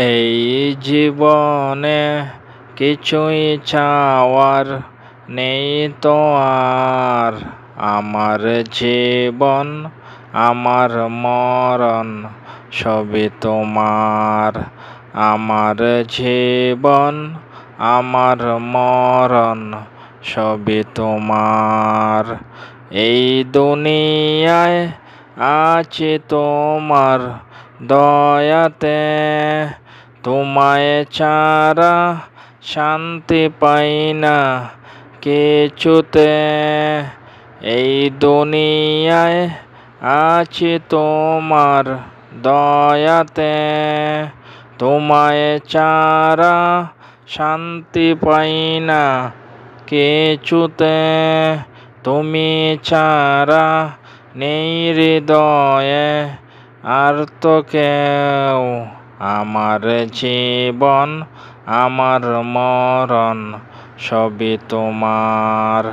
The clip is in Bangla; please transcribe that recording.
এই জীবনে কিছুই চাওয়ার নেই তো আর। আমার জীবন আমার মরণ সবই তোমার। আমার জীবন আমার মরণ সবই তোমার। এই দুনিয়ায় আছি তোমার দয়াতে, তোমায় ছাড়া শান্তি পাই না কিছুতে। এই দুনিয়ায় আছি তোমার দয়াতে, তোমায় ছাড়া শান্তি পাই না কিছুতে। তুমি ছাড়া নেই হৃদয়ে আর তো কেউ। আমার জীবন আমার মরণ সবই তোমার।